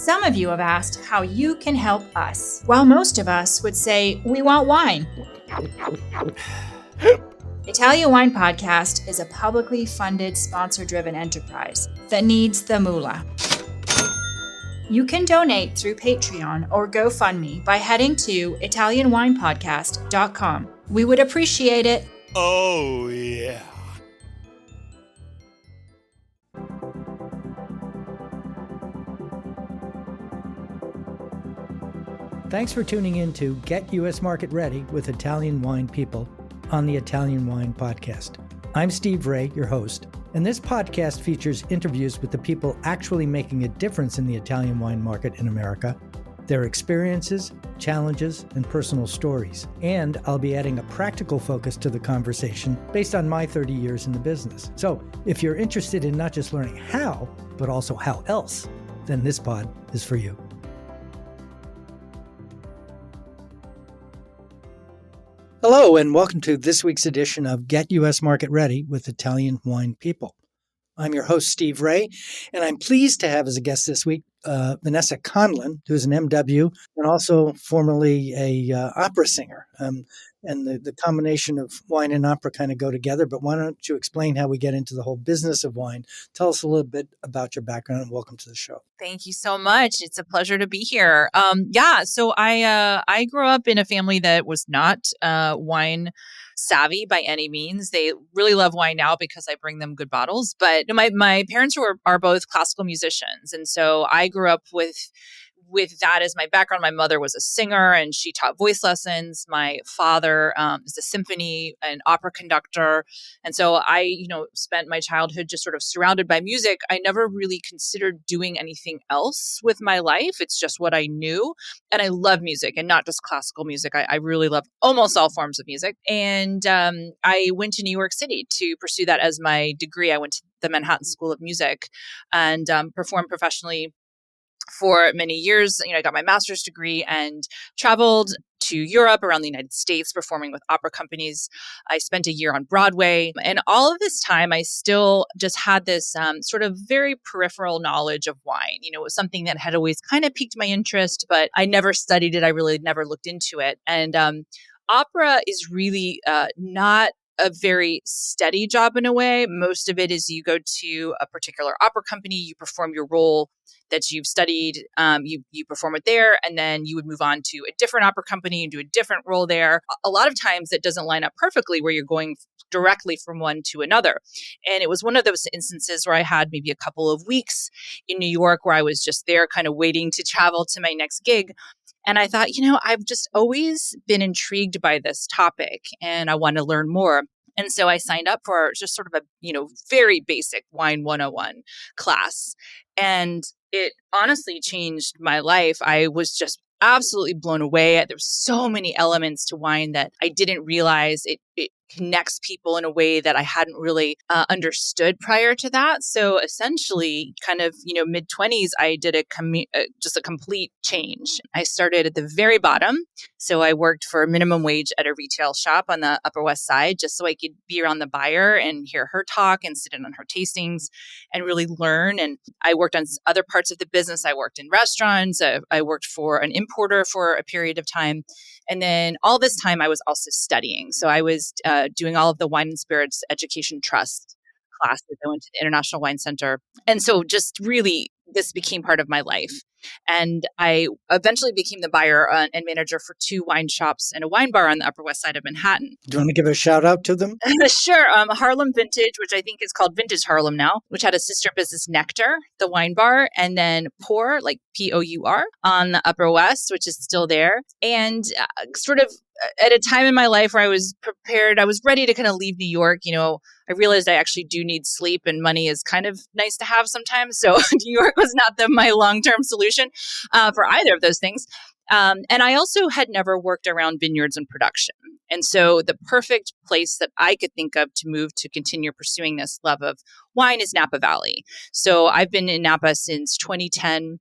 Some of you have asked how you can help us, while most of us would say, we want wine. Italian Wine Podcast is a publicly funded, sponsor-driven enterprise that needs the moolah. You can donate through Patreon or GoFundMe by heading to ItalianWinePodcast.com. We would appreciate it. Oh, yeah. Thanks for tuning in to Get U.S. Market Ready with Italian Wine People on the Italian Wine Podcast. I'm Steve Raye, your host, and this podcast features interviews with the people actually making a difference in the Italian wine market in America, their experiences, challenges, and personal stories. And I'll be adding a practical focus to the conversation based on my 30 years in the business. So if you're interested in not just learning how, but also how else, then this pod is for you. Hello, and welcome to this week's edition of Get U.S. Market Ready with Italian Wine People. I'm your host, Steve Raye, and I'm pleased to have as a guest this week Vanessa Conlin, who's an MW and also formerly a opera singer. And the combination of wine and opera kind of go together. But why don't you explain how we get into the whole business of wine? Tell us a little bit about your background and welcome to the show. Thank you so much. It's a pleasure to be here. So I grew up in a family that was not wine savvy by any means. They really love wine now because I bring them good bottles. But my parents are both classical musicians, and so I grew up with that as my background. My mother was a singer and she taught voice lessons. My father is a symphony and opera conductor. And so I, spent my childhood just sort of surrounded by music. I never really considered doing anything else with my life. It's just what I knew. And I love music, and not just classical music. I really love almost all forms of music. And I went to New York City to pursue that as my degree. I went to the Manhattan School of Music and performed professionally for many years. I got my master's degree and traveled to Europe, around the United States, performing with opera companies. I spent a year on Broadway. And all of this time, I still just had this sort of very peripheral knowledge of wine. It was something that had always kind of piqued my interest, but I never studied it. I really never looked into it. And opera is really not a very steady job in a way. Most of it is you go to a particular opera company, you perform your role that you've studied, you perform it there, and then you would move on to a different opera company and do a different role there. A lot of times it doesn't line up perfectly where you're going directly from one to another. And it was one of those instances where I had maybe a couple of weeks in New York where I was just there kind of waiting to travel to my next gig. And I thought, I've just always been intrigued by this topic and I want to learn more. And so I signed up for just sort of a, very basic wine 101 class. And it honestly changed my life. I was just absolutely blown away. There were so many elements to wine that I didn't realize. It connects people in a way that I hadn't really understood prior to that. So essentially, kind of, mid-20s, I did just a complete change. I started at the very bottom. So I worked for minimum wage at a retail shop on the Upper West Side, just so I could be around the buyer and hear her talk and sit in on her tastings and really learn. And I worked on other parts of the business. I worked in restaurants. I worked for an importer for a period of time. And then all this time I was also studying. So I was doing all of the Wine and Spirits Education Trust classes. I went to the International Wine Center. And so just really, this became part of my life. And I eventually became the buyer and manager for 2 wine shops and a wine bar on the Upper West Side of Manhattan. Do you want to give a shout out to them? Sure. Harlem Vintage, which I think is called Vintage Harlem now, which had a sister business, Nectar, the wine bar, and then Pour, like Pour, on the Upper West, which is still there. And sort of at a time in my life where I was prepared, I was ready to kind of leave New York. I realized I actually do need sleep, and money is kind of nice to have sometimes. So New York was not my long-term solution for either of those things. And I also had never worked around vineyards and production. And so the perfect place that I could think of to move to continue pursuing this love of wine is Napa Valley. So I've been in Napa since 2010.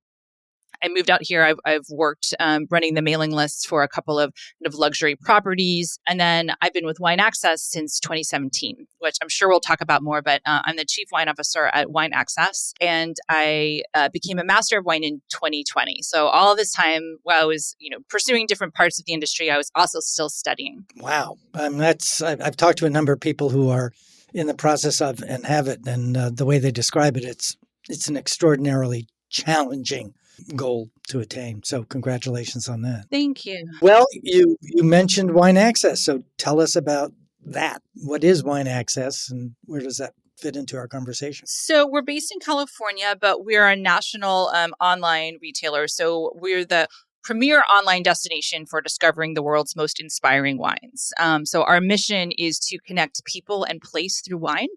I moved out here. I've worked running the mailing lists for a couple of kind of luxury properties. And then I've been with Wine Access since 2017, which I'm sure we'll talk about more, but I'm the chief wine officer at Wine Access. And I became a master of wine in 2020. So all this time while I was, pursuing different parts of the industry, I was also still studying. Wow. I've talked to a number of people who are in the process of and have it. And the way they describe it, it's an extraordinarily challenging goal to attain. So congratulations on that. Thank you. Well, you mentioned Wine Access. So tell us about that. What is Wine Access and where does that fit into our conversation? So we're based in California, but we're a national online retailer. So we're the premier online destination for discovering the world's most inspiring wines. So our mission is to connect people and place through wine.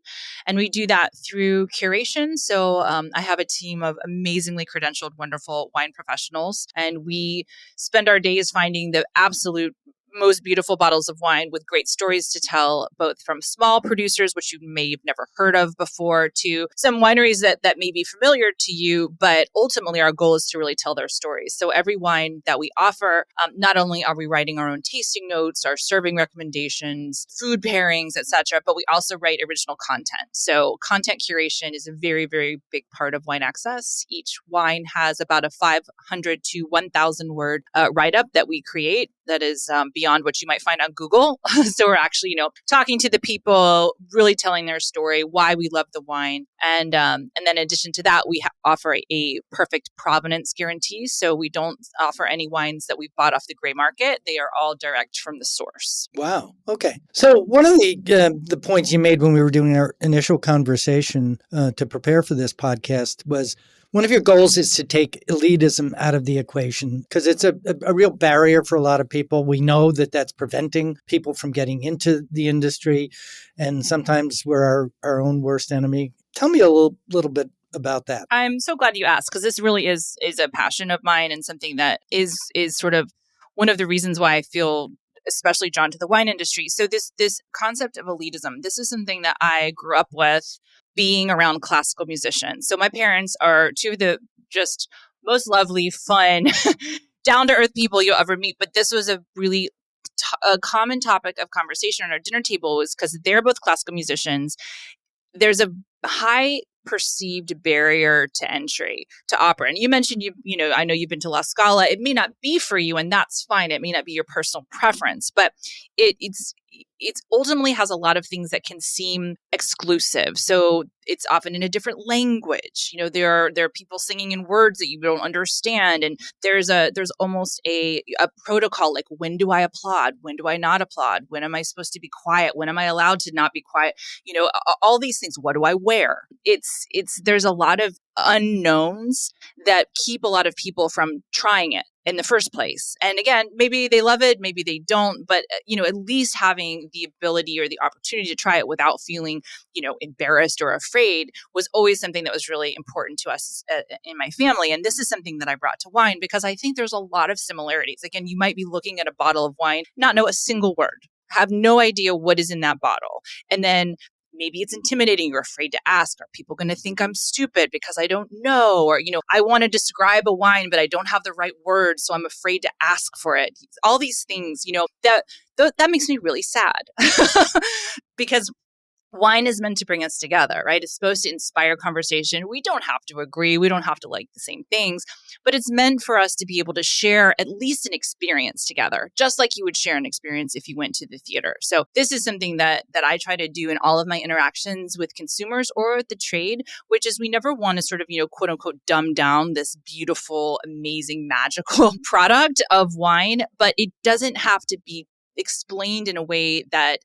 And we do that through curation. So I have a team of amazingly credentialed, wonderful wine professionals. And we spend our days finding the absolute most beautiful bottles of wine with great stories to tell, both from small producers, which you may have never heard of before, to some wineries that may be familiar to you. But ultimately, our goal is to really tell their stories. So every wine that we offer, not only are we writing our own tasting notes, our serving recommendations, food pairings, etc., but we also write original content. So content curation is a very, very big part of Wine Access. Each wine has about a 500 to 1,000 word write-up that we create that is beyond what you might find on Google. So we're actually, talking to the people, really telling their story, why we love the wine. And then in addition to that, we offer a perfect provenance guarantee. So we don't offer any wines that we've bought off the gray market. They are all direct from the source. Wow. Okay. So one of the points you made when we were doing our initial conversation to prepare for this podcast was one of your goals is to take elitism out of the equation because it's a real barrier for a lot of people. We know that that's preventing people from getting into the industry, and sometimes we're our own worst enemy. Tell me a little bit about that. I'm so glad you asked because this really is a passion of mine and something that is sort of one of the reasons why I feel especially drawn to the wine industry. So this concept of elitism, this is something that I grew up with being around classical musicians. So my parents are two of the just most lovely, fun, down-to-earth people you'll ever meet. But this was a really a common topic of conversation at our dinner table was because they're both classical musicians. There's a high perceived barrier to entry to opera. And you mentioned, I know you've been to La Scala. It may not be for you, and that's fine. It may not be your personal preference, but it's ultimately has a lot of things that can seem exclusive. So it's often in a different language. There are people singing in words that you don't understand. And there's almost a protocol, like when do I applaud? When do I not applaud? When am I supposed to be quiet? When am I allowed to not be quiet? All these things. What do I wear? There's a lot of unknowns that keep a lot of people from trying it in the first place. And again, maybe they love it, maybe they don't, but at least having the ability or the opportunity to try it without feeling, embarrassed or afraid was always something that was really important to us in my family. And this is something that I brought to wine because I think there's a lot of similarities. Again, you might be looking at a bottle of wine, not know a single word, have no idea what is in that bottle. And then maybe it's intimidating. You're afraid to ask. Are people going to think I'm stupid because I don't know? Or, I want to describe a wine, but I don't have the right words, so I'm afraid to ask for it. All these things, that makes me really sad because wine is meant to bring us together, right? It's supposed to inspire conversation. We don't have to agree. We don't have to like the same things, but it's meant for us to be able to share at least an experience together, just like you would share an experience if you went to the theater. So this is something that I try to do in all of my interactions with consumers or with the trade, which is we never want to sort of, quote unquote, dumb down this beautiful, amazing, magical product of wine, but it doesn't have to be explained in a way that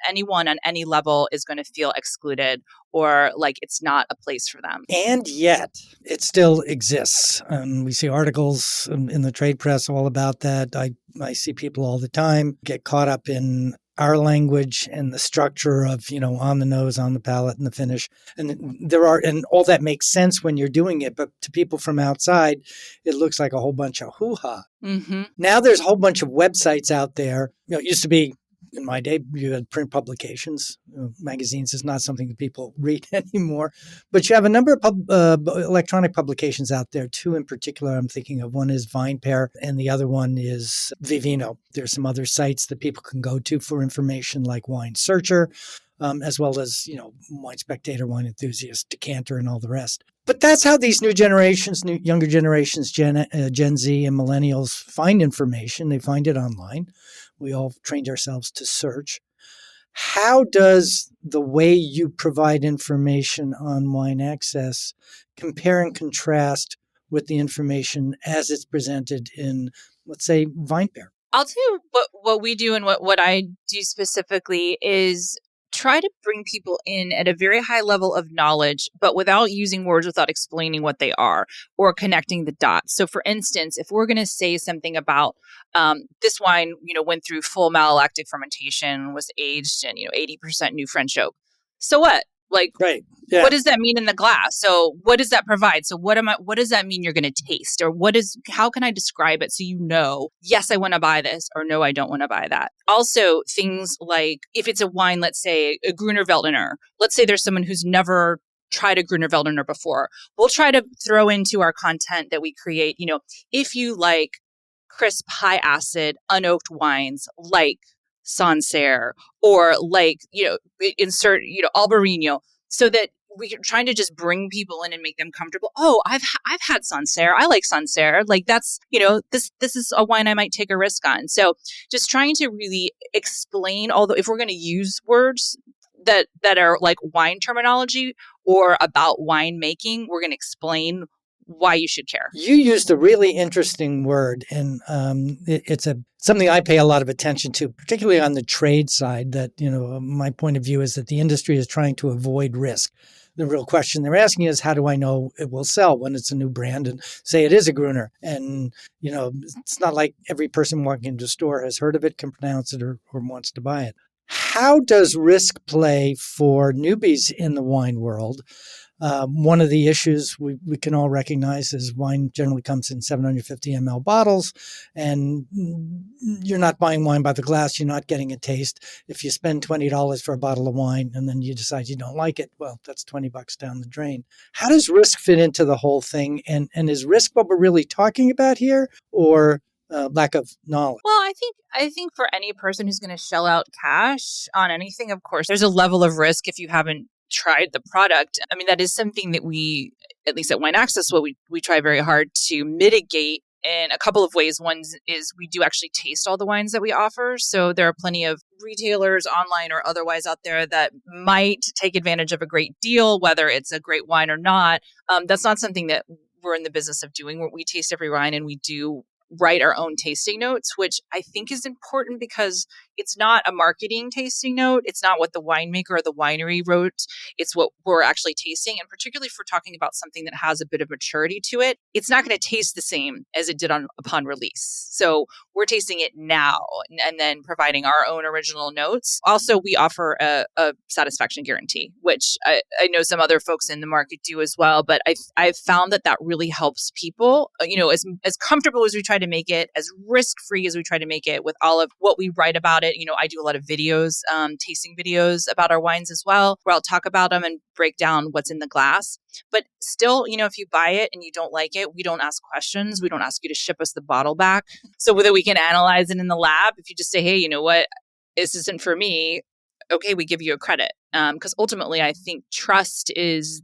anyone on any level is going to feel excluded or like it's not a place for them. And yet it still exists. We see articles in the trade press all about that. I see people all the time get caught up in our language and the structure of, on the nose, on the palate, and the finish. And all that makes sense when you're doing it. But to people from outside, it looks like a whole bunch of hoo-ha. Mm-hmm. Now there's a whole bunch of websites out there. It used to be In my day, you had print publications. Magazines is not something that people read anymore. But you have a number of electronic publications out there, two in particular I'm thinking of. One is VinePair, and the other one is Vivino. There's some other sites that people can go to for information like Wine Searcher, as well as, Wine Spectator, Wine Enthusiast, Decanter, and all the rest. But that's how these younger generations, Gen Z and millennials find information. They find it online. We all trained ourselves to search. How does the way you provide information on Wine Access compare and contrast with the information as it's presented in, let's say, VinePair? I'll tell you what we do and what I do specifically is try to bring people in at a very high level of knowledge, but without using words, without explaining what they are or connecting the dots. So for instance, if we're going to say something about this wine, went through full malolactic fermentation, was aged in, 80% new French oak. So what? Right. Yeah. What does that mean in the glass? So what does that provide? So what does that mean you're going to taste? Or how can I describe it so yes, I want to buy this, or no, I don't want to buy that. Also, things like if it's a wine, let's say a Gruner Veltliner, let's say there's someone who's never tried a Gruner Veltliner before. We'll try to throw into our content that we create, if you like crisp, high acid, unoaked wines like Sancerre or insert, Albarino, so that we're trying to just bring people in and make them comfortable. Oh, I've had Sancerre. I like Sancerre. That's, this is a wine I might take a risk on. So just trying to really explain, although if we're going to use words that are like wine terminology or about wine making, we're going to explain why you should care. You used a really interesting word, and it's something I pay a lot of attention to, particularly on the trade side. That my point of view is that the industry is trying to avoid risk. The real question they're asking is, how do I know it will sell when it's a new brand? And say it is a Gruner, and it's not like every person walking into a store has heard of it, can pronounce it, or wants to buy it. How does risk play for newbies in the wine world? One of the issues we can all recognize is wine generally comes in 750 ml bottles, and you're not buying wine by the glass. You're not getting a taste. If you spend $20 for a bottle of wine and then you decide you don't like it, well, that's $20 down the drain. How does risk fit into the whole thing? And is risk what we're really talking about here, or lack of knowledge? Well, I think for any person who's going to shell out cash on anything, of course, there's a level of risk if you haven't tried the product. I mean, that is something that we, at least at Wine Access, we try very hard to mitigate in a couple of ways. One is we do actually taste all the wines that we offer. So there are plenty of retailers online or otherwise out there that might take advantage of a great deal, whether it's a great wine or not. That's not something that we're in the business of doing. We taste every wine, and we do write our own tasting notes, which I think is important because it's not a marketing tasting note. It's not what the winemaker or the winery wrote. It's what we're actually tasting. And particularly if we're talking about something that has a bit of maturity to it, it's not going to taste the same as it did upon release. So we're tasting it now and then providing our own original notes. Also, we offer a satisfaction guarantee, which I know some other folks in the market do as well. But I've found that really helps people, as comfortable as we try to make it, as risk-free as we try to make it with all of what we write about it. I do a lot of videos, tasting videos about our wines as well, where I'll talk about them and break down what's in the glass. But still, if you buy it and you don't like it, we don't ask questions. We don't ask you to ship us the bottle back so that we can analyze it in the lab. If you just say, hey, you know what, this isn't for me, okay, we give you a credit. Because ultimately, I think trust is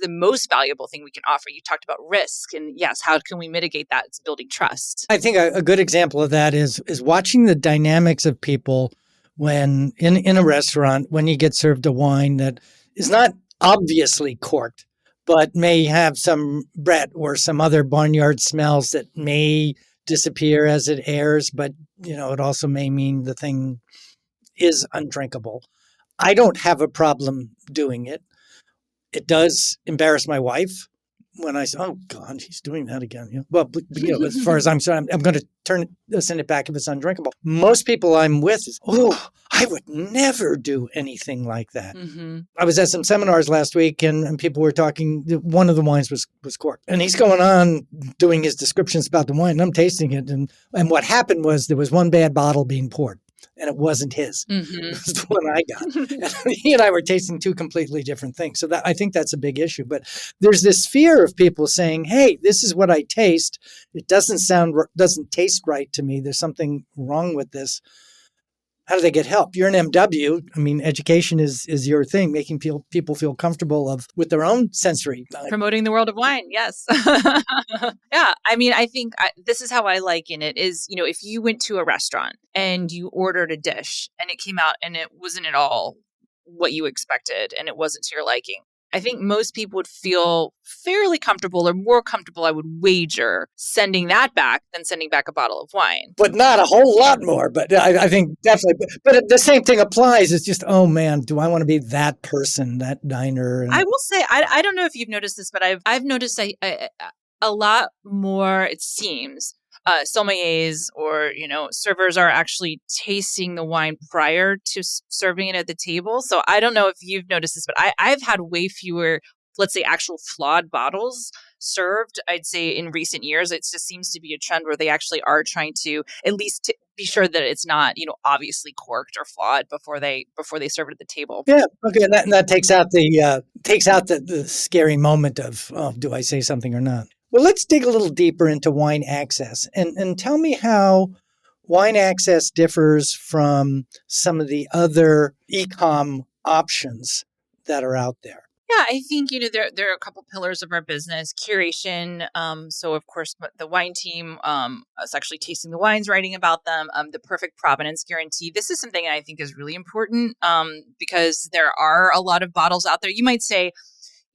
the most valuable thing we can offer. You talked about risk, and yes, how can we mitigate that? It's building trust. I think a good example of that is watching the dynamics of people when in a restaurant, when you get served a wine that is not obviously corked, but may have some Brett or some other barnyard smells that may disappear as it airs, but it also may mean the thing is undrinkable. I don't have a problem doing it. It does embarrass my wife when I say, "Oh God, he's doing that again." Well, as far as I'm concerned, I'm going to send it back if it's undrinkable. Most people I'm with is, "Oh, I would never do anything like that." Mm-hmm. I was at some seminars last week, and people were talking. One of the wines was corked, and he's going on doing his descriptions about the wine, and I'm tasting it, and what happened was there was one bad bottle being poured. and it wasn't his. Mm-hmm. It was the one I got. And he and I were tasting two completely different things. So I think that's a big issue. But there's this fear of people saying, hey, this is what I taste. It doesn't taste right to me. There's something wrong with this. How do they get help? You're an MW. I mean, education is your thing, making people feel comfortable with their own sensory. Promoting the world of wine. Yes. Yeah. I mean, I think this is how I liken it is, if you went to a restaurant and you ordered a dish and it came out and it wasn't at all what you expected and it wasn't to your liking. I think most people would feel fairly comfortable or more comfortable, I would wager, sending that back than sending back a bottle of wine. But not a whole lot more. But I think definitely. But the same thing applies. It's just, oh, man, do I want to be that person, that diner? And... I will say, I don't know if you've noticed this, but I've noticed a lot more, it seems, sommeliers or, servers are actually tasting the wine prior to serving it at the table. So I don't know if you've noticed this, but I've had way fewer, let's say, actual flawed bottles served, I'd say, in recent years. It just seems to be a trend where they actually are trying to at least be sure that it's not, obviously corked or flawed before they serve it at the table. Yeah. Okay. That takes out the scary moment of, oh, do I say something or not? Well, let's dig a little deeper into wine access and tell me how wine access differs from some of the other e-com options that are out there. Yeah, I think, there are a couple pillars of our business. Curation. So, of course, the wine team is actually tasting the wines, writing about them. The perfect provenance guarantee. This is something I think is really important because there are a lot of bottles out there. You might say,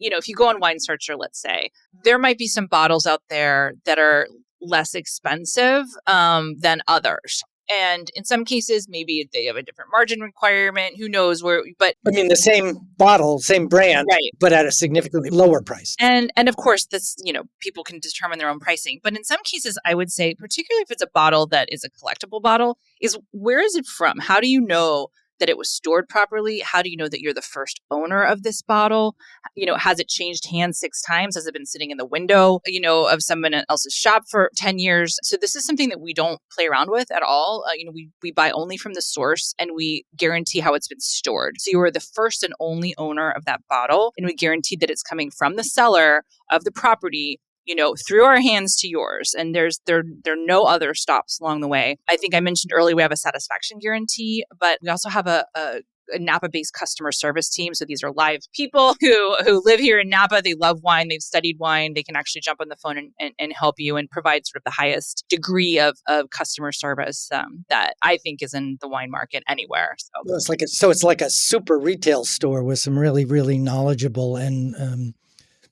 if you go on Wine Searcher, let's say, there might be some bottles out there that are less expensive than others. And in some cases, maybe they have a different margin requirement. Who knows where? But I mean, the same bottle, same brand, right, but at a significantly lower price. And of course, this people can determine their own pricing. But in some cases, I would say, particularly if it's a bottle that is a collectible bottle, is where is it from? How do you know that it was stored properly? How do you know that you're the first owner of this bottle? Has it changed hands 6 times? Has it been sitting in the window, of someone else's shop for 10 years? So this is something that we don't play around with at all. We buy only from the source and we guarantee how it's been stored. So you are the first and only owner of that bottle. And we guarantee that it's coming from the seller of the property, through our hands to yours. And there are no other stops along the way. I think I mentioned earlier, we have a satisfaction guarantee, but we also have a Napa-based customer service team. So these are live people who live here in Napa. They love wine. They've studied wine. They can actually jump on the phone and help you and provide sort of the highest degree of customer service that I think is in the wine market anywhere. So it's like a super retail store with some really, really knowledgeable and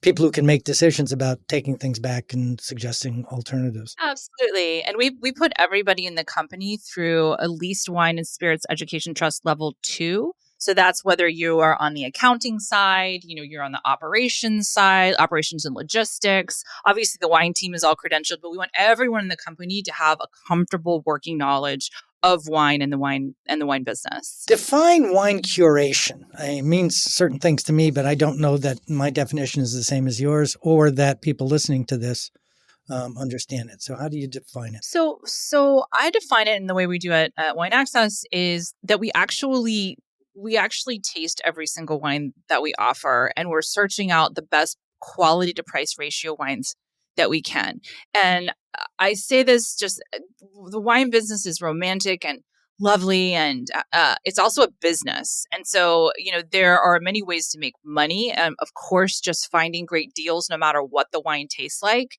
people who can make decisions about taking things back and suggesting alternatives. Absolutely. And we put everybody in the company through at least Wine and Spirits Education Trust Level 2. So that's whether you are on the accounting side, you're on the operations side, operations and logistics. Obviously, the wine team is all credentialed, but we want everyone in the company to have a comfortable working knowledge of wine and the wine business. Define wine curation. It means certain things to me, but I don't know that my definition is the same as yours or that people listening to this understand it. So how do you define it? So I define it in the way we do it at Wine Access is that we actually taste every single wine that we offer, and we're searching out the best quality to price ratio wines that we can. And I say this just, the wine business is romantic and lovely, and it's also a business. And so, there are many ways to make money. Of course, just finding great deals, no matter what the wine tastes like,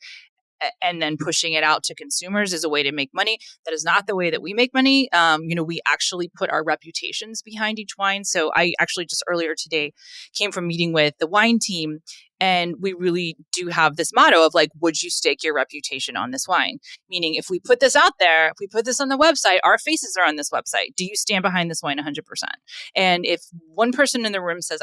and then pushing it out to consumers is a way to make money. That is not the way that we make money. We actually put our reputations behind each wine. So I actually just earlier today came from meeting with the wine team, and we really do have this motto of like, would you stake your reputation on this wine? Meaning, if we put this out there, if we put this on the website, our faces are on this website. Do you stand behind this wine 100%? And if one person in the room says,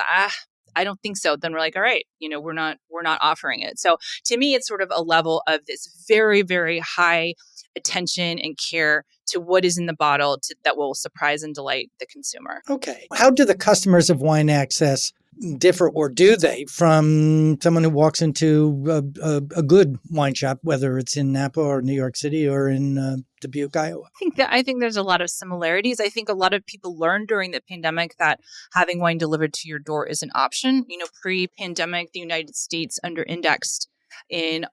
I don't think so, then we're like, all right, we're not offering it. So to me, it's sort of a level of this very, very high attention and care to what is in the bottle that will surprise and delight the consumer. Okay. How do the customers of Wine Access differ, or do they, from someone who walks into a good wine shop, whether it's in Napa or New York City or in Dubuque, Iowa? I think there's a lot of similarities. I think a lot of people learned during the pandemic that having wine delivered to your door is an option. Pre-pandemic, the United States under-indexed in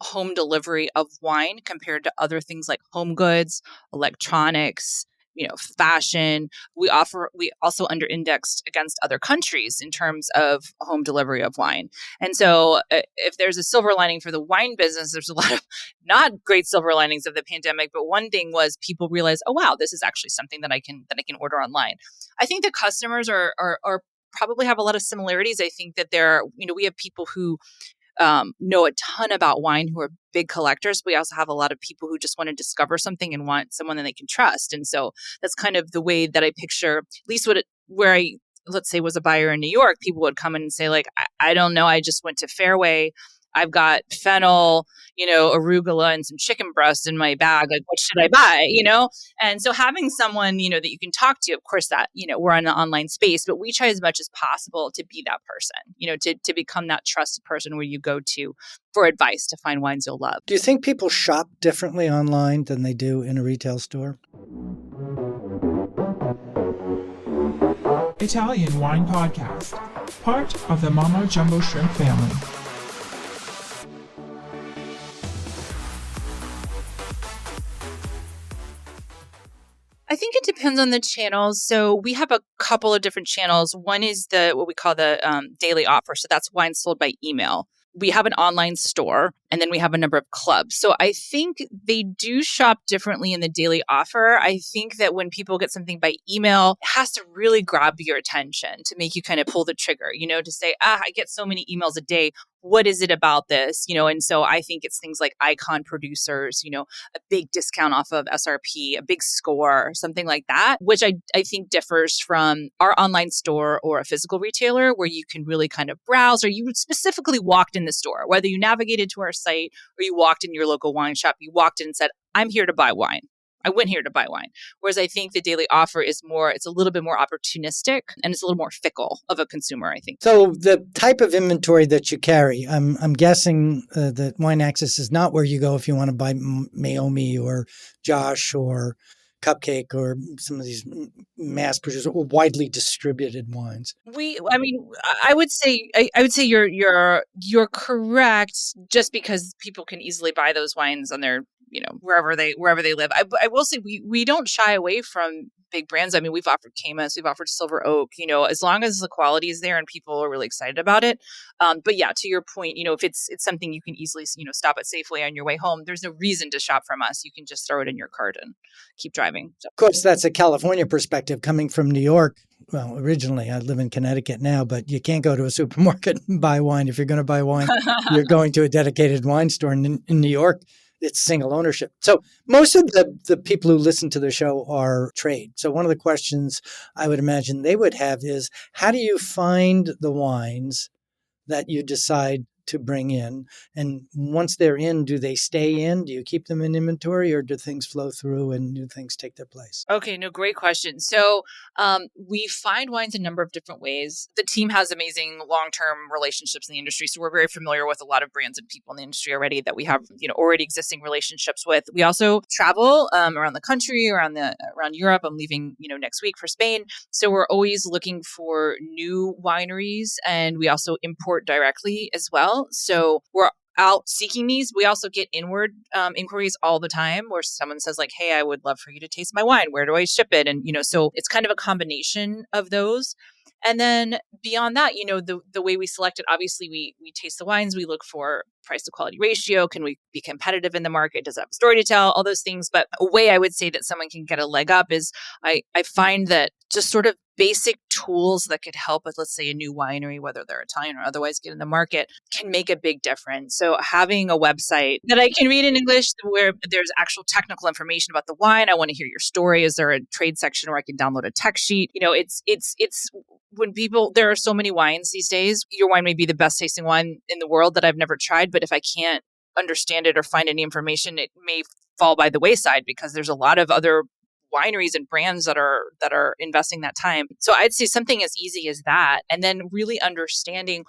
home delivery of wine compared to other things like home goods, electronics, fashion. We also under-indexed against other countries in terms of home delivery of wine. And so if there's a silver lining for the wine business, there's a lot of not great silver linings of the pandemic. But one thing was people realized, oh, wow, this is actually something that I can order online. I think the customers are probably have a lot of similarities. I think that we have people who know a ton about wine who are big collectors. We also have a lot of people who just want to discover something and want someone that they can trust. And so that's kind of the way that I picture, at least where I, let's say, was a buyer in New York, people would come in and say, like, I don't know, I just went to Fairway. I've got fennel, arugula and some chicken breast in my bag. Like, what should I buy? And so having someone, that you can talk to, of course, that, we're in an online space, but we try as much as possible to be that person, to become that trusted person where you go to for advice to find wines you'll love. Do you think people shop differently online than they do in a retail store? Italian Wine Podcast, part of the Mama Jumbo Shrimp family. I think it depends on the channels. So we have a couple of different channels. One is what we call the daily offer. So that's wine sold by email. We have an online store, and then we have a number of clubs. So I think they do shop differently in the daily offer. I think that when people get something by email, it has to really grab your attention to make you kind of pull the trigger, to say, I get so many emails a day. What is it about this? And so I think it's things like icon producers, a big discount off of SRP, a big score, something like that, which I think differs from our online store or a physical retailer where you can really kind of browse, or you specifically walked in the store, whether you navigated to our site or you walked in your local wine shop, you walked in and said, I'm here to buy wine. I went here to buy wine. Whereas I think the daily offer it's a little bit more opportunistic and it's a little more fickle of a consumer, I think. So the type of inventory that you carry, I'm guessing that Wine Access is not where you go if you want to buy Mayomi or Josh or Cupcake or some of these mass produced or widely distributed wines. I would say you're correct, just because people can easily buy those wines on their wherever they live. I will say we don't shy away from big brands. I mean, we've offered Caymus, we've offered Silver Oak, as long as the quality is there and people are really excited about it. But yeah, to your point, if it's something you can easily, stop at Safeway on your way home, there's no reason to shop from us. You can just throw it in your cart and keep driving. So. Of course, that's a California perspective coming from New York. Well, originally I live in Connecticut now, but you can't go to a supermarket and buy wine. If you're going to buy wine, you're going to a dedicated wine store. And in New York, it's single ownership. So most of the people who listen to the show are trade. So one of the questions I would imagine they would have is, how do you find the wines that you decide to bring in? And once they're in, do they stay in? Do you keep them in inventory, or do things flow through and new things take their place? Okay, no, great question. So we find wines a number of different ways. The team has amazing long-term relationships in the industry. So we're very familiar with a lot of brands and people in the industry already that we have, already existing relationships with. We also travel around the country, around Europe. I'm leaving, next week for Spain. So we're always looking for new wineries, and we also import directly as well. So we're out seeking these. We also get inward inquiries all the time where someone says like, hey, I would love for you to taste my wine. Where do I ship it? And, so it's kind of a combination of those. And then beyond that, the way we select it, obviously we taste the wines, we look for price to quality ratio. Can we be competitive in the market? Does it have a story to tell? All those things. But a way I would say that someone can get a leg up is I find that just sort of basic tools that could help with, let's say, a new winery, whether they're Italian or otherwise, get in the market, can make a big difference. So having a website that I can read in English where there's actual technical information about the wine. I want to hear your story. Is there a trade section where I can download a tech sheet? It's when there are so many wines these days. Your wine may be the best tasting wine in the world that I've never tried, but if I can't understand it or find any information, it may fall by the wayside because there's a lot of other wineries and brands that are investing that time. So I'd say something as easy as that, and then really understanding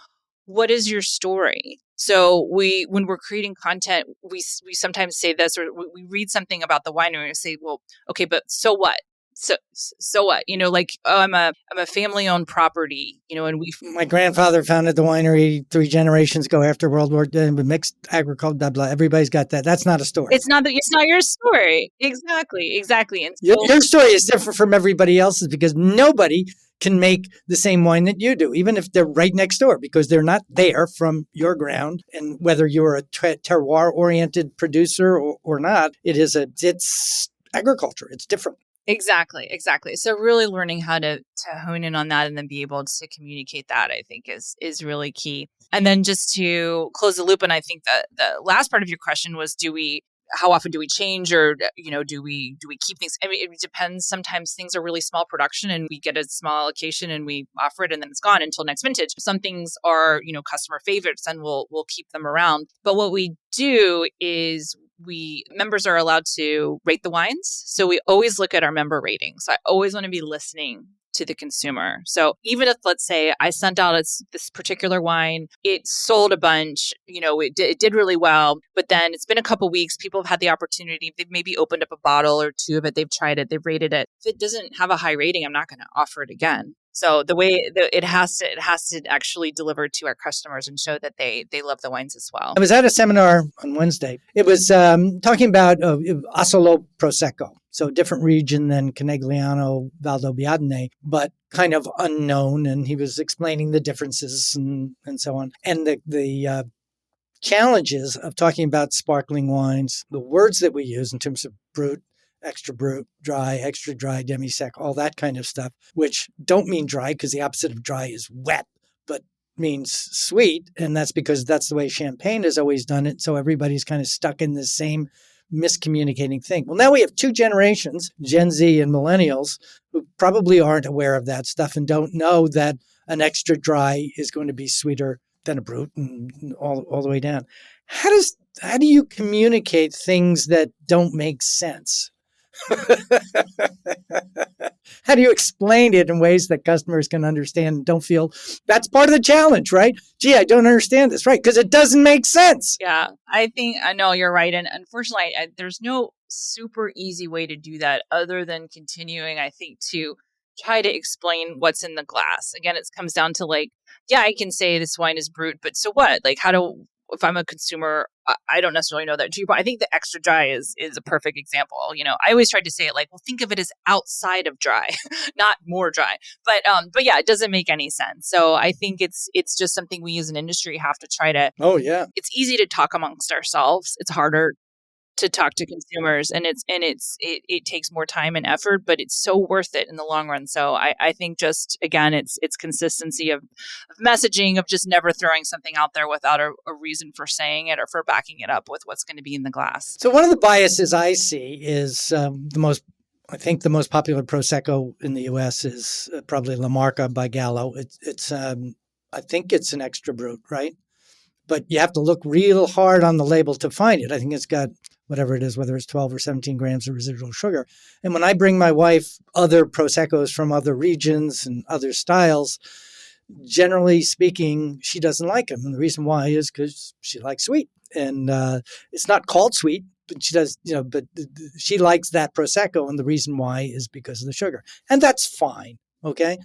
what is your story. So when we're creating content, we sometimes say this, or we read something about the winery and say, well, okay, but so what? So what? Like, oh, I'm a family owned property, and My grandfather founded the winery 3 generations ago after World War II, mixed agriculture, blah, blah. Everybody's got that. That's not a story. It's not your story. Exactly. And Your story is different from everybody else's because nobody can make the same wine that you do, even if they're right next door, because they're not there from your ground. And whether you're a terroir-oriented producer or not, it's agriculture. It's different. Exactly. So really learning how to hone in on that and then be able to communicate that, I think is really key. And then just to close the loop, and I think that the last part of your question was, how often do we change, or do we keep things? I mean, it depends. Sometimes things are really small production and we get a small allocation and we offer it and then it's gone until next vintage. Some things are customer favorites and we'll keep them around. But what we do is members are allowed to rate the wines. So we always look at our member ratings. I always want to be listening to the consumer. So even if, let's say, I sent out this particular wine, it sold a bunch, it did really well, but then it's been a couple weeks, people have had the opportunity, they've maybe opened up a bottle or two of it, they've tried it, they've rated it. If it doesn't have a high rating, I'm not going to offer it again. So the way it has to actually deliver to our customers and show that they love the wines as well. I was at a seminar on Wednesday. It was talking about Asolo Prosecco. So different region than Conegliano, Valdobbiadene, but kind of unknown. And he was explaining the differences and so on. And the challenges of talking about sparkling wines, the words that we use in terms of brut, extra brut, dry, extra dry, demi-sec, all that kind of stuff, which don't mean dry because the opposite of dry is wet, but means sweet. And that's because that's the way champagne has always done it. So everybody's kind of stuck in the same miscommunicating thing. Well, now we have 2 generations, Gen Z and millennials, who probably aren't aware of that stuff and don't know that an extra dry is going to be sweeter than a brut and all the way down. How do you communicate things that don't make sense? How do you explain it in ways that customers can understand and don't feel that's part of the challenge, right? Gee, I don't understand this, right? Because it doesn't make sense. Yeah, I know you're right. And unfortunately, there's no super easy way to do that other than continuing, I think, to try to explain what's in the glass. Again, it comes down to I can say this wine is brut, but so what? If I'm a consumer, I don't necessarily know that. I think the extra dry is a perfect example. I always tried to say it think of it as outside of dry, not more dry. But yeah, it doesn't make any sense. So I think it's just something we as an industry have to try to. Oh yeah, it's easy to talk amongst ourselves. It's harder to talk to consumers, and it takes more time and effort, but it's so worth it in the long run. So I think just, again, it's consistency of messaging, of just never throwing something out there without a reason for saying it or for backing it up with what's going to be in the glass. So one of the biases I see is the most popular Prosecco in the U.S. is probably La Marca by Gallo. It's I think it's an extra brut, right? But you have to look real hard on the label to find it. I think it's got whatever it is, whether it's 12 or 17 grams of residual sugar. And when I bring my wife other Proseccos from other regions and other styles, generally speaking, she doesn't like them. And the reason why is because she likes sweet. And it's not called sweet, but she does, but she likes that Prosecco. And the reason why is because of the sugar. And that's fine. Okay.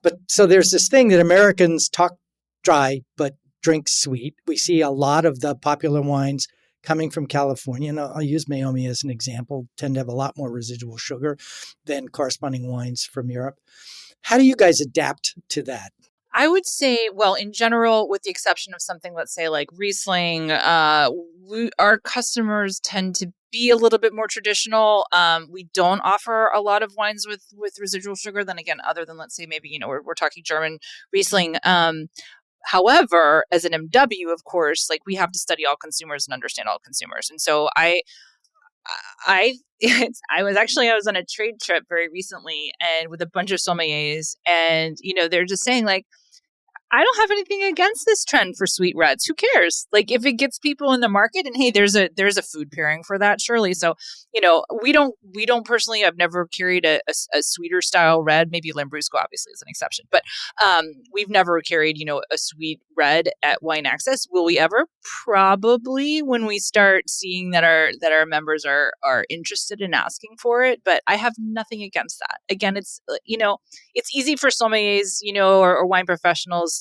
But so there's this thing that Americans talk dry, but drink sweet. We see a lot of the popular wines coming from California, and I'll use Meiomi as an example, tend to have a lot more residual sugar than corresponding wines from Europe. How do you guys adapt to that? I would say, well, in general, with the exception of something, let's say like Riesling, our customers tend to be a little bit more traditional. We don't offer a lot of wines with residual sugar. Then again, other than, let's say, maybe, we're talking German Riesling. However, as an MW, of course, we have to study all consumers and understand all consumers. And so I was on a trade trip very recently and with a bunch of sommeliers, and, they're just saying I don't have anything against this trend for sweet reds. Who cares? Like if it gets people in the market, and hey, there's a food pairing for that, surely. So, we don't personally. I've never carried a sweeter style red. Maybe Lambrusco obviously is an exception, but we've never carried a sweet red at Wine Access. Will we ever? Probably when we start seeing that our members are interested in asking for it. But I have nothing against that. Again, it's it's easy for sommeliers, or wine professionals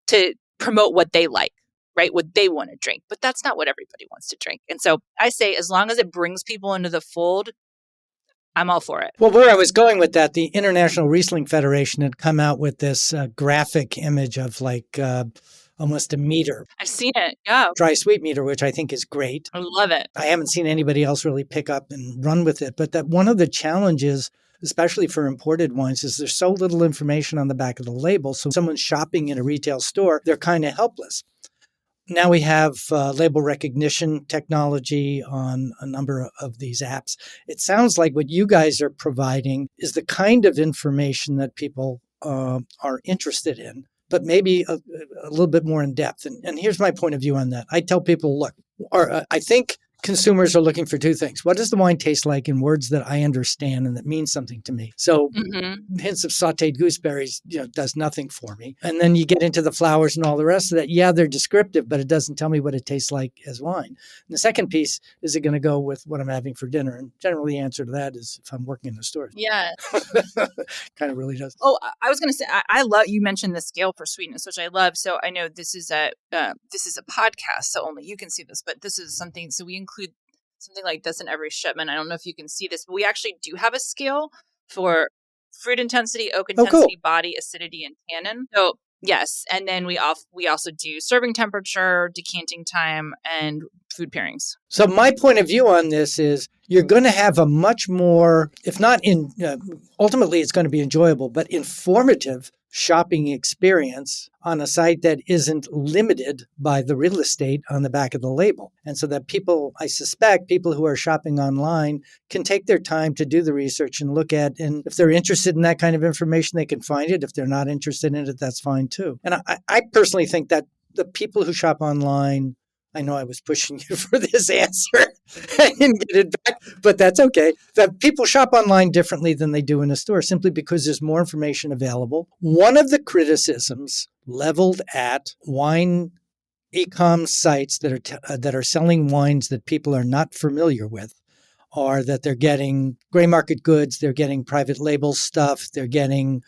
to promote what they like, right? What they want to drink. But that's not what everybody wants to drink. And so I say, as long as it brings people into the fold, I'm all for it. Well, where I was going with that, the International Riesling Federation had come out with this graphic image of like almost a meter. I've seen it. Yeah. Dry sweet meter, which I think is great. I love it. I haven't seen anybody else really pick up and run with it. But that one of the challenges, especially for imported wines, is there's so little information on the back of the label. So someone's shopping in a retail store, they're kind of helpless. Now we have label recognition technology on a number of these apps. It sounds like what you guys are providing is the kind of information that people are interested in, but maybe a little bit more in depth. And here's my point of view on that. I tell people, look, I think consumers are looking for two things. What does the wine taste like in words that I understand and that means something to me? So hints of sauteed gooseberries, does nothing for me. And then you get into the flowers and all the rest of that. Yeah, they're descriptive, but it doesn't tell me what it tastes like as wine. And the second piece, is it going to go with what I'm having for dinner? And generally the answer to that is if I'm working in the store. Yeah. Kind of really does. Oh, I was going to say, I love, you mentioned the scale for sweetness, which I love. So I know this is a podcast, so only you can see this, but this is something, so we include something like this in every shipment. I don't know if you can see this, but we actually do have a scale for fruit intensity, oak intensity, body, acidity, and tannin. So yes. And then we also do serving temperature, decanting time, and food pairings. So my point of view on this is you're going to have a much more, if not ultimately it's going to be enjoyable, but informative shopping experience on a site that isn't limited by the real estate on the back of the label. And so that people, I suspect, people who are shopping online can take their time to do the research and look at, and if they're interested in that kind of information, they can find it. If they're not interested in it, that's fine too. And I personally think that the people who shop online, I know I was pushing you for this answer. I didn't get it back, but that's okay. That people shop online differently than they do in a store simply because there's more information available. One of the criticisms leveled at wine e-com sites that are selling wines that people are not familiar with are that they're getting gray market goods, they're getting private label stuff, they're getting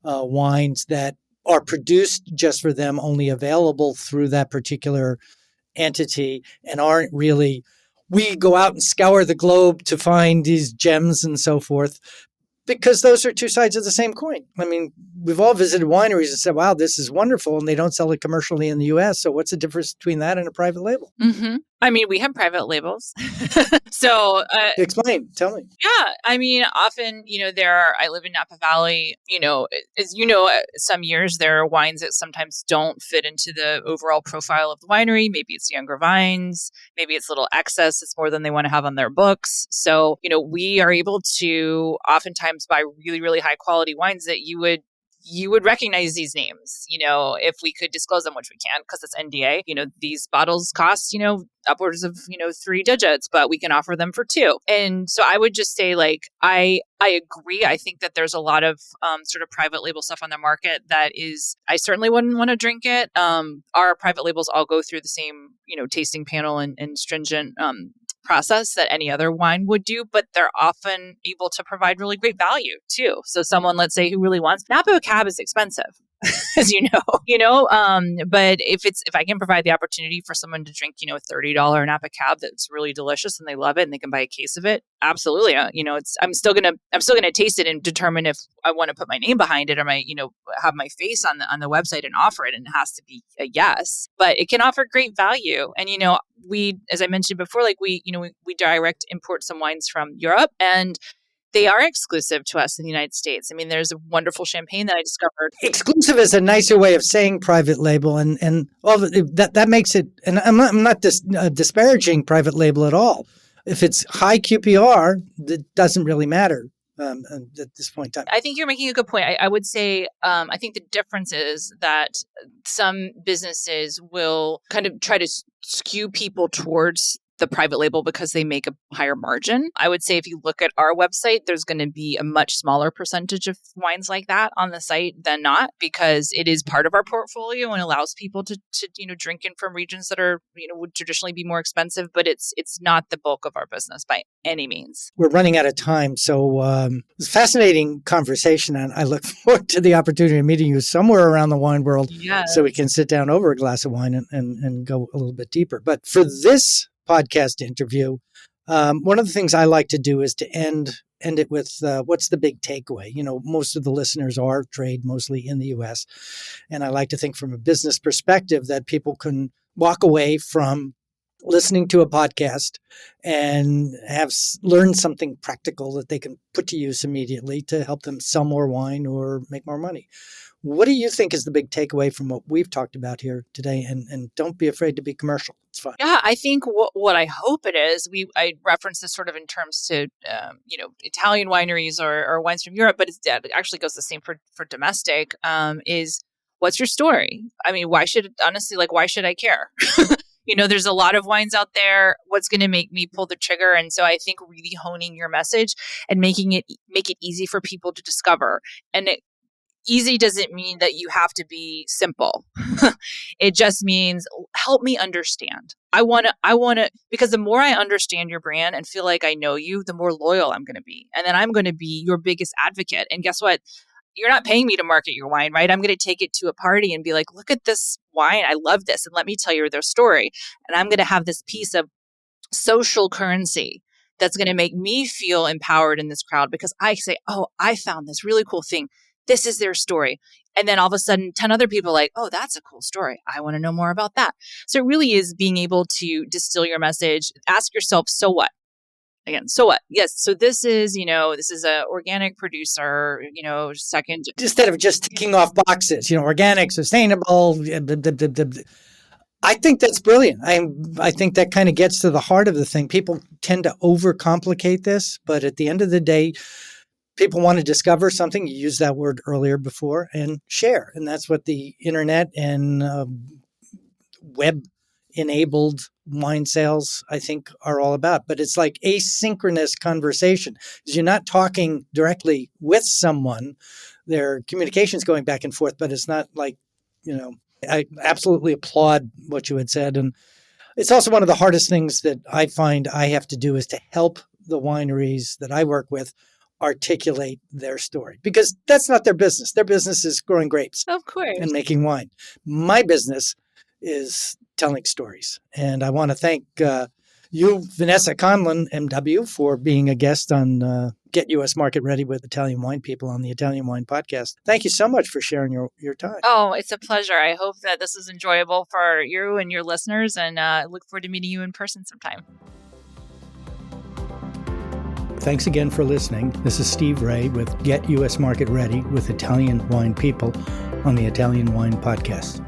wines that are produced just for them, only available through that particular entity, and aren't really, we go out and scour the globe to find these gems and so forth, because those are two sides of the same coin. I mean, we've all visited wineries and said, wow, this is wonderful, and they don't sell it commercially in the U.S., so what's the difference between that and a private label? Mm-hmm. I mean, we have private labels. So explain, tell me. Yeah. I mean, often, I live in Napa Valley, as some years there are wines that sometimes don't fit into the overall profile of the winery. Maybe it's younger vines, maybe it's a little excess. It's more than they want to have on their books. So, we are able to oftentimes buy really, really high quality wines that you would recognize these names, if we could disclose them, which we can't because it's NDA. These bottles cost, upwards of, 3 digits, but we can offer them for 2. And so I would just say, I agree. I think that there's a lot of sort of private label stuff on the market that is, I certainly wouldn't want to drink it. Our private labels all go through the same, tasting panel and stringent process that any other wine would do, but they're often able to provide really great value too. So someone, let's say, who really wants Napa Cab is expensive, as but if I can provide the opportunity for someone to drink, a $30 Napa Cab that's really delicious and they love it and they can buy a case of it, absolutely. I'm still gonna taste it and determine if I want to put my name behind it or have my face on the website and offer it, and it has to be a yes. But it can offer great value, and we, as I mentioned before, we direct import some wines from Europe, and they are exclusive to us in the United States. I mean, there's a wonderful champagne that I discovered. Exclusive is a nicer way of saying private label, and all that makes it. And I'm not disparaging private label at all. If it's high QPR, it doesn't really matter at this point in time? I think you're making a good point. I would say, I think the difference is that some businesses will kind of try to skew people towards the private label because they make a higher margin. I would say if you look at our website, there's going to be a much smaller percentage of wines like that on the site than not, because it is part of our portfolio and allows people to drink in from regions that are, would traditionally be more expensive, but it's not the bulk of our business by any means. We're running out of time. So it's a fascinating conversation, and I look forward to the opportunity of meeting you somewhere around the wine world so we can sit down over a glass of wine and go a little bit deeper. But for this podcast interview, one of the things I like to do is to end it with what's the big takeaway. Most of the listeners are trade mostly in the U.S., and I like to think from a business perspective that people can walk away from listening to a podcast and have learned something practical that they can put to use immediately to help them sell more wine or make more money. What do you think is the big takeaway from what we've talked about here today? And don't be afraid to be commercial. It's fun. Yeah, I think what I hope it is, I reference this sort of in terms to, Italian wineries or wines from Europe, but it actually goes the same for domestic, is what's your story? I mean, why should I care? There's a lot of wines out there. What's going to make me pull the trigger? And so I think really honing your message and make it easy for people to discover. And easy doesn't mean that you have to be simple. It just means help me understand. I want to, because the more I understand your brand and feel like I know you, the more loyal I'm going to be. And then I'm going to be your biggest advocate. And guess what? You're not paying me to market your wine, right? I'm going to take it to a party and be like, look at this wine. I love this. And let me tell you their story. And I'm going to have this piece of social currency that's going to make me feel empowered in this crowd because I say, oh, I found this really cool thing. This is their story. And then all of a sudden, 10 other people are like, oh, that's a cool story. I want to know more about that. So it really is being able to distill your message. Ask yourself, so what? Again, so what? Yes. So this is a organic producer, second. Instead of just ticking off boxes, organic, sustainable. I think that's brilliant. I think that kind of gets to the heart of the thing. People tend to overcomplicate this, but at the end of the day, people want to discover something. You used that word earlier before, and share. And that's what the internet and web-enabled wine sales, I think, are all about. But it's like asynchronous conversation. Because you're not talking directly with someone. Their communication's going back and forth, but it's not like, I absolutely applaud what you had said. And it's also one of the hardest things that I find I have to do is to help the wineries that I work with articulate their story, because that's not their business. Their business is growing grapes, of course, and making wine. My business is telling stories. And I want to thank you, Vanessa Conlin MW, for being a guest on Get U.S. Market Ready with Italian Wine People on the Italian Wine Podcast. Thank you so much for sharing your time. Oh, it's a pleasure. I hope that this is enjoyable for you and your listeners, and look forward to meeting you in person sometime. Thanks again for listening. This is Steve Raye with Get U.S. Market Ready with Italian Wine People on the Italian Wine Podcast.